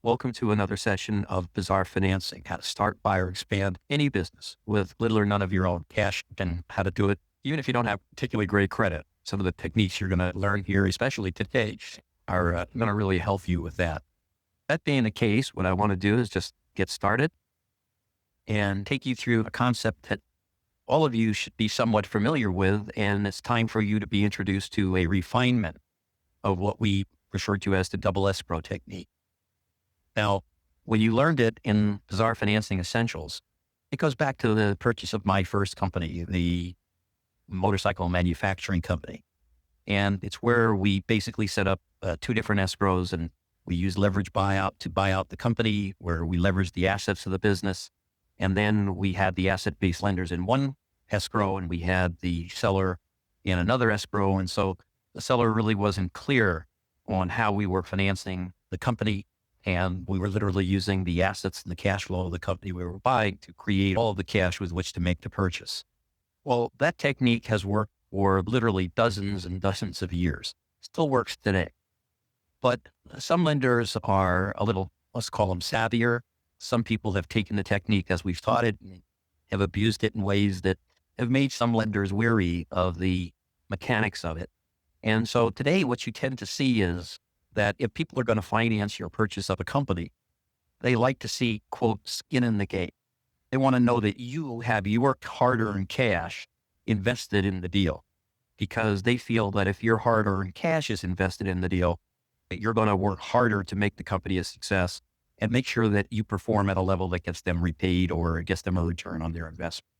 Welcome to another session of Bizarre Financing, how to start, buy, or expand any business with little or none of your own cash and how to do it, even if you don't have particularly great credit. Some of the techniques you're going to learn here, especially today, are going to really help you with that. That being the case, what I want to do is just get started and take you through a concept that all of you should be somewhat familiar with. And it's time for you to be introduced to a refinement of what we refer to as the double escrow technique. Now, when you learned it in Bizarre Financing Essentials, it goes back to the purchase of my first company, the motorcycle manufacturing company. And it's where we basically set up two different escrows, and we use leverage buyout to buy out the company, where we leverage the assets of the business. And then we had the asset-based lenders in one escrow, and we had the seller in another escrow. And so the seller really wasn't clear on how we were financing the company. And we were literally using the assets and the cash flow of the company we were buying to create all of the cash with which to make the purchase. Well, that technique has worked for literally dozens and dozens of years. Still works today. But some lenders are a little, let's call them savvier. Some people have taken the technique as we've taught it and have abused it in ways that have made some lenders weary of the mechanics of it. And so today what you tend to see is that if people are going to finance your purchase of a company, they like to see, quote, skin in the game. They want to know that you have your hard-earned cash invested in the deal, because they feel that if your hard-earned cash is invested in the deal, that you're going to work harder to make the company a success and make sure that you perform at a level that gets them repaid or gets them a return on their investment.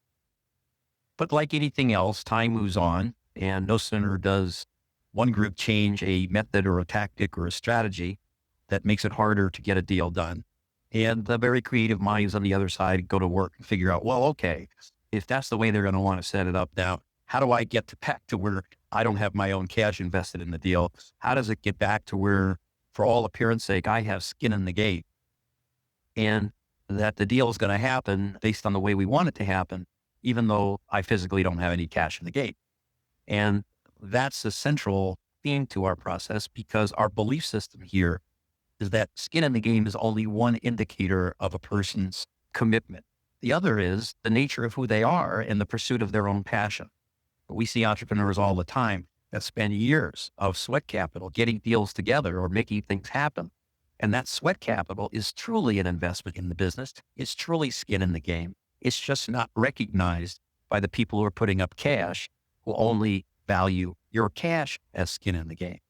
But like anything else, time moves on, and no sooner does one group change a method or a tactic or a strategy that makes it harder to get a deal done, and the very creative minds on the other side go to work and figure out, well, okay, if that's the way they're going to want to set it up now, how do I get back to where I don't have my own cash invested in the deal? How does it get back to where, for all appearance sake, I have skin in the game, and that the deal is going to happen based on the way we want it to happen, even though I physically don't have any cash in the game? And that's a central theme to our process, because our belief system here is that skin in the game is only one indicator of a person's commitment. The other is the nature of who they are and the pursuit of their own passion. We see entrepreneurs all the time that spend years of sweat capital getting deals together or making things happen. And that sweat capital is truly an investment in the business. It's truly skin in the game. It's just not recognized by the people who are putting up cash, who only value your cash as skin in the game.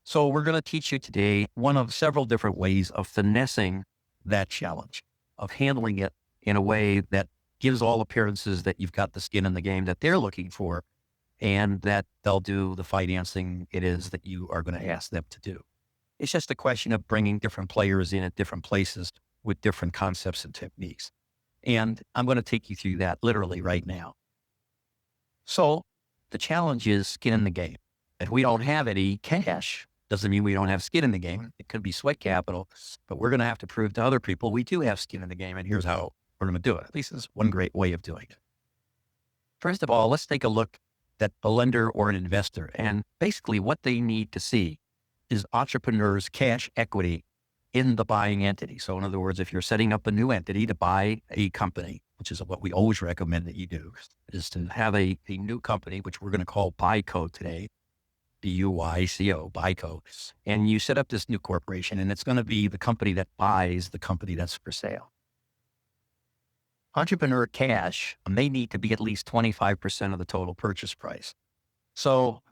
So we're going to teach you today one of several different ways of finessing that challenge, of handling it in a way that gives all appearances that you've got the skin in the game that they're looking for, and that they'll do the financing it is that you are going to ask them to do. It's just a question of bringing different players in at different places with different concepts and techniques. And I'm going to take you through that literally right now. So the challenge is skin in the game. If we don't have any cash, doesn't mean we don't have skin in the game. It could be sweat capital, but we're going to have to prove to other people we do have skin in the game, and here's how we're going to do it. At least this is one great way of doing it. First of all, let's take a look at a lender or an investor, and basically what they need to see is entrepreneurs' cash equity in the buying entity. So in other words, if you're setting up a new entity to buy a company, which is what we always recommend that you do, is to have a new company, which we're going to call BuyCo today, BUYCO, BuyCo. And you set up this new corporation, and it's going to be the company that buys the company that's for sale. Entrepreneur cash may need to be at least 25% of the total purchase price. So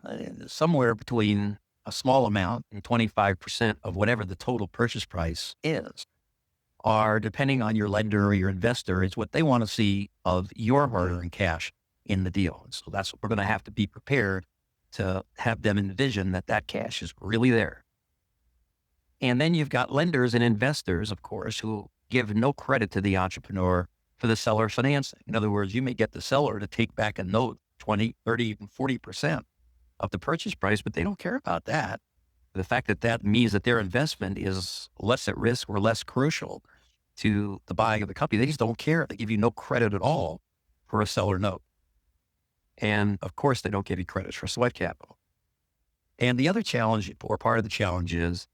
somewhere between a small amount and 25% of whatever the total purchase price is, are, depending on your lender or your investor, is what they want to see of your hard-earned cash in the deal. And so that's what we're going to have to be prepared to have them envision, that that cash is really there. And then you've got lenders and investors, of course, who give no credit to the entrepreneur for the seller financing. In other words, you may get the seller to take back a note 20, 30, even 40% of the purchase price, but they don't care about that. The fact that that means that their investment is less at risk or less crucial to the buying of the company, they just don't care. They give you no credit at all for a seller note. And of course, they don't give you credit for sweat capital. And the other challenge, or part of the challenge, is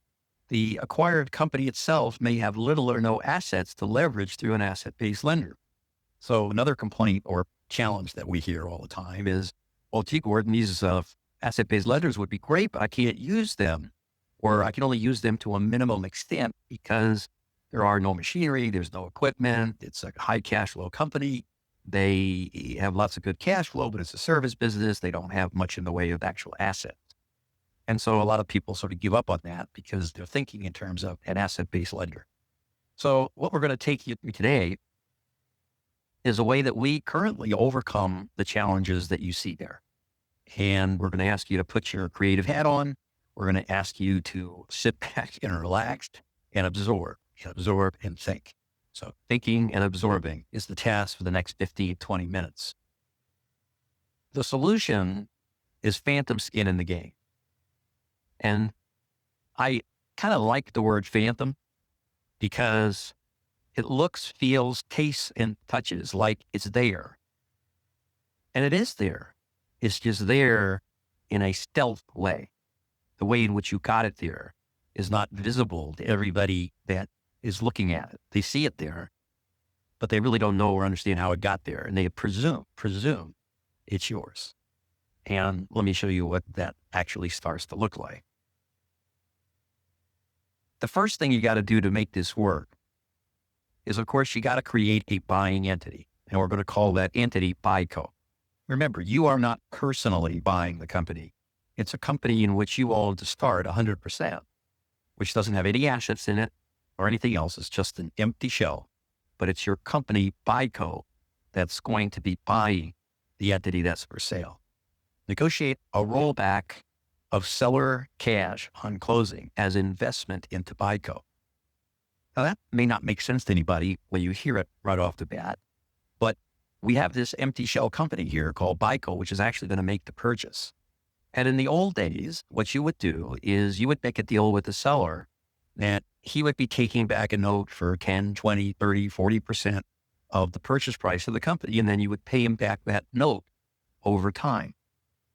the acquired company itself may have little or no assets to leverage through an asset-based lender. So another complaint or challenge that we hear all the time is, well, gee, Gordon, these asset-based lenders would be great, but I can't use them, or I can only use them to a minimum extent because there are no machinery, there's no equipment, it's a high cash flow company. They have lots of good cash flow, but it's a service business. They don't have much in the way of actual assets. And so a lot of people sort of give up on that because they're thinking in terms of an asset-based lender. So what we're going to take you through today is a way that we currently overcome the challenges that you see there. And we're going to ask you to put your creative hat on. We're going to ask you to sit back and relax and absorb and think. So thinking and absorbing is the task for the next 15, 20 minutes. The solution is phantom skin in the game. And I kind of like the word phantom because it looks, feels, tastes, and touches like it's there. And it is there. It's just there in a stealth way. The way in which you got it there is not visible to everybody that is looking at it. They see it there, but they really don't know or understand how it got there. And they presume it's yours. And let me show you what that actually starts to look like. The first thing you got to do to make this work is, of course, you got to create a buying entity. And we're going to call that entity BuyCo. Remember, you are not personally buying the company. It's a company in which you own to start 100%, which doesn't have any assets in it or anything else. It's just an empty shell. But it's your company BuyCo that's going to be buying the entity that's for sale. Negotiate a rollback of seller cash on closing as investment into BuyCo. Now that may not make sense to anybody when you hear it right off the bat, but we have this empty shell company here called BuyCo, which is actually going to make the purchase. And in the old days, what you would do is you would make a deal with the seller that he would be taking back a note for 10, 20, 30, 40% of the purchase price of the company. And then you would pay him back that note over time.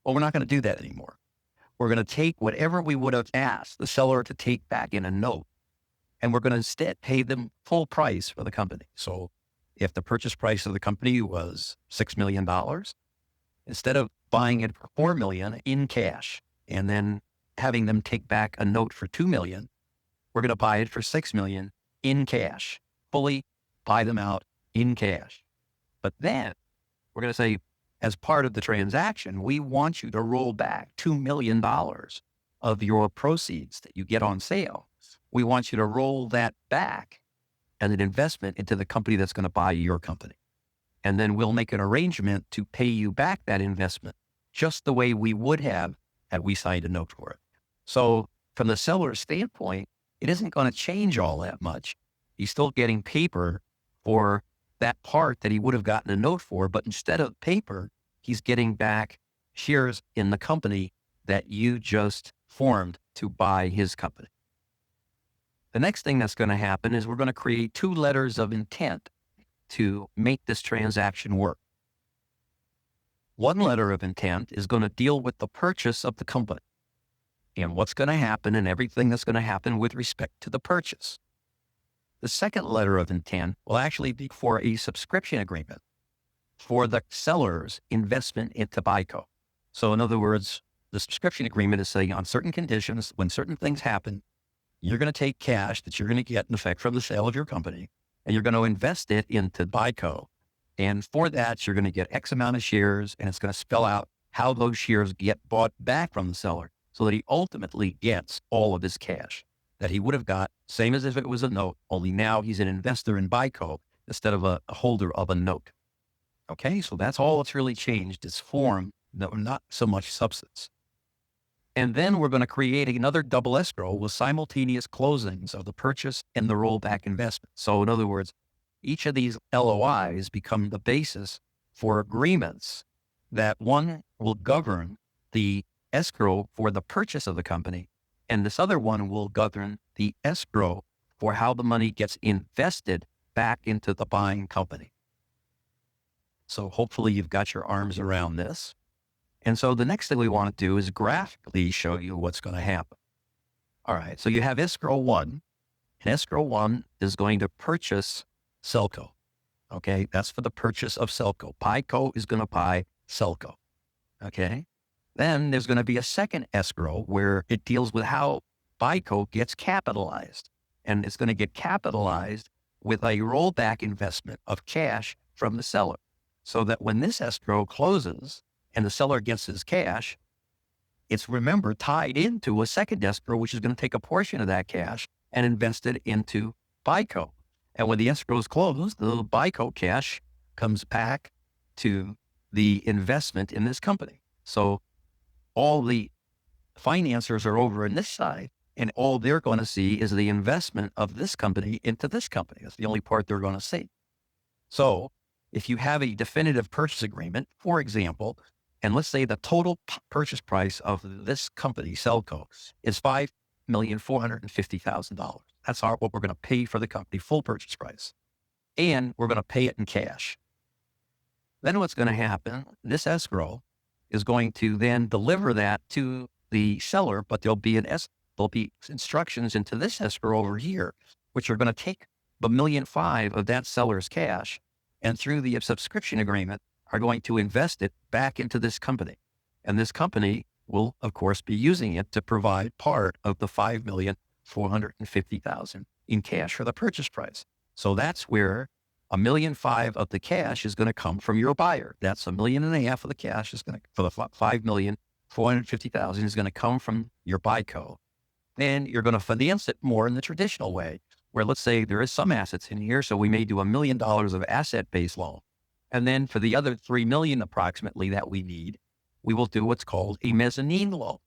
Well, we're not going to do that anymore. We're going to take whatever we would have asked the seller to take back in a note, and we're going to instead pay them full price for the company. So if the purchase price of the company was $6 million, instead of buying it for $4 million in cash and then having them take back a note for $2 million, we're going to buy it for $6 million in cash, fully buy them out in cash. But then we're going to say, as part of the transaction, we want you to roll back $2 million of your proceeds that you get on sale. We want you to roll that back as an investment into the company that's going to buy your company. And then we'll make an arrangement to pay you back that investment just the way we would have had we signed a note for it. So from the seller's standpoint, it isn't going to change all that much. He's still getting paper for that part that he would have gotten a note for, but instead of paper, he's getting back shares in the company that you just formed to buy his company. The next thing that's going to happen is we're going to create 2 letters of intent to make this transaction work. One letter of intent is going to deal with the purchase of the company and what's going to happen and everything that's going to happen with respect to the purchase. The second letter of intent will actually be for a subscription agreement for the seller's investment into BuyCo. So in other words, the subscription agreement is saying on certain conditions, when certain things happen, you're going to take cash that you're going to get in effect from the sale of your company, and you're going to invest it into BuyCo. And for that, you're going to get X amount of shares, and it's going to spell out how those shares get bought back from the seller so that he ultimately gets all of his cash that he would have got, same as if it was a note, only now he's an investor in BuyCo instead of a holder of a note. Okay, so that's all that's really changed is form, not so much substance. And then we're going to create another double escrow with simultaneous closings of the purchase and the rollback investment. So in other words, each of these LOIs become the basis for agreements that one will govern the escrow for the purchase of the company, and this other one will govern the escrow for how the money gets invested back into the buying company. So hopefully you've got your arms around this. And so the next thing we want to do is graphically show you what's going to happen. All right. So you have escrow one, and escrow one is going to purchase Selco. Okay. That's for the purchase of Selco. PICO is going to buy Selco. Okay. Then there's going to be a second escrow where it deals with how BICO gets capitalized. And it's going to get capitalized with a rollback investment of cash from the seller. So that when this escrow closes and the seller gets his cash, it's, remember, tied into a second escrow, which is going to take a portion of that cash and invest it into BICO. And when the escrow is closed, the BICO cash comes back to the investment in this company. So all the financiers are over on this side, and all they're going to see is the investment of this company into this company. That's the only part they're going to see. So if you have a definitive purchase agreement, for example, and let's say the total purchase price of this company, Selco, is $5,450,000. That's what we're going to pay for the company, full purchase price. And we're going to pay it in cash. Then what's going to happen, this escrow is going to then deliver that to the seller, but there'll be instructions into this escrow over here, which are going to take the $1.5 million of that seller's cash, and through the subscription agreement are going to invest it back into this company. And this company will, of course, be using it to provide part of the $5,450,000 in cash for the purchase price. So that's where $1.5 million of the cash is going to come from your buyer. That's $1.5 million of the cash is going to, for the $5,450,000 is going to come from your BICO. Then you're going to finance it more in the traditional way, where let's say there is some assets in here. So we may do $1 million of asset-based loan. And then for the other $3 million approximately that we need, we will do what's called a mezzanine loan.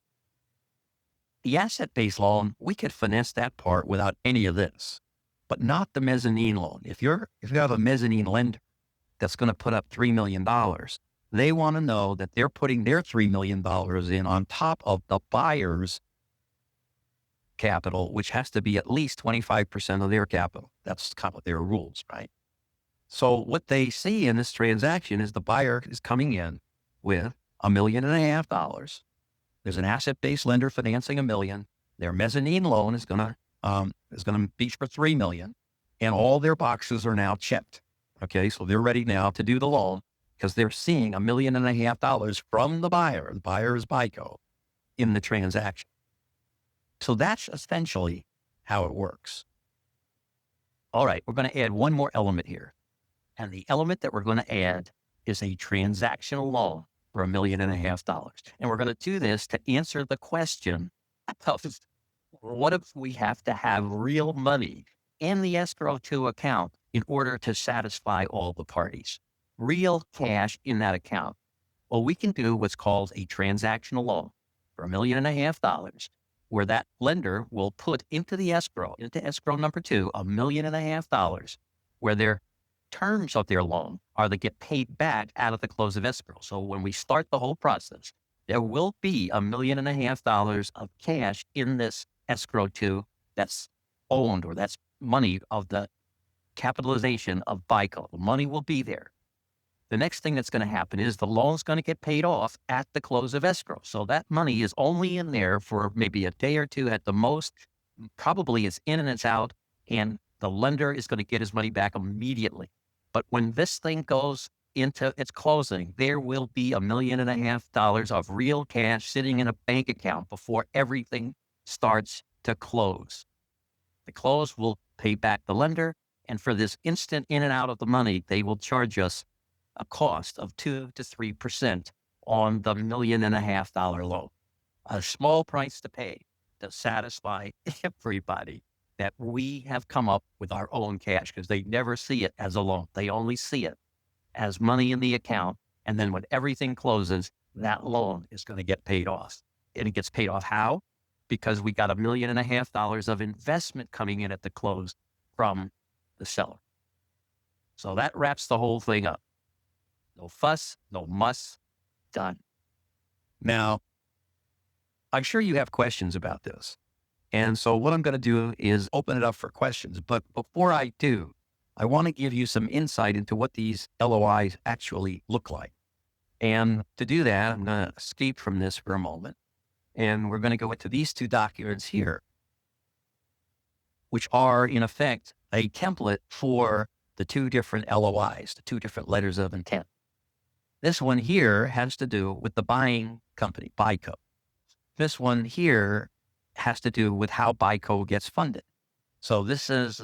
The asset-based loan, we could finesse that part without any of this, but not the mezzanine loan. If you have a mezzanine lender that's going to put up $3 million, they want to know that they're putting their $3 million in on top of the buyer's capital, which has to be at least 25% of their capital. That's kind of their rules, right? So what they see in this transaction is the buyer is coming in with $1.5 million. There's an asset-based lender financing $1 million. Their mezzanine loan is going to be for $3 million, and all their boxes are now checked. Okay, so they're ready now to do the loan because they're seeing $1.5 million from the buyer. The buyer is BICO in the transaction. So that's essentially how it works. All right, we're going to add one more element here. And the element that we're going to add is a transactional loan for $1.5 million. And we're going to do this to answer the question of what if we have to have real money in the escrow 2 account in order to satisfy all the parties? Real cash in that account. Well, we can do what's called a transactional loan for $1.5 million, where that lender will put into escrow number 2, $1.5 million, where their terms of their loan are to get paid back out of the close of escrow. So when we start the whole process, there will be $1.5 million of cash in this escrow 2 that's owned, or that's money of the capitalization of BICO. The money will be there. The next thing that's going to happen is the loan's going to get paid off at the close of escrow. So that money is only in there for maybe a day or two at the most. Probably it's in and it's out, and the lender is going to get his money back immediately. But when this thing goes into its closing, there will be $1.5 million of real cash sitting in a bank account before everything starts to close. The close will pay back the lender, and for this instant in and out of the money, they will charge us a cost of 2 to 3% on the $1.5 million loan. A small price to pay to satisfy everybody that we have come up with our own cash, because they never see it as a loan. They only see it as money in the account. And then when everything closes, that loan is going to get paid off. And it gets paid off how? Because we got $1.5 million of investment coming in at the close from the seller. So that wraps the whole thing up. No fuss, no muss, done. Now, I'm sure you have questions about this. And so what I'm going to do is open it up for questions. But before I do, I want to give you some insight into what these LOIs actually look like. And to do that, I'm going to escape from this for a moment. And we're going to go into these 2 documents here. which are in effect a template for the two different LOIs, the two different letters of intent. This one here has to do with the buying company, BuyCo. This one here has to do with how BuyCo gets funded. So this is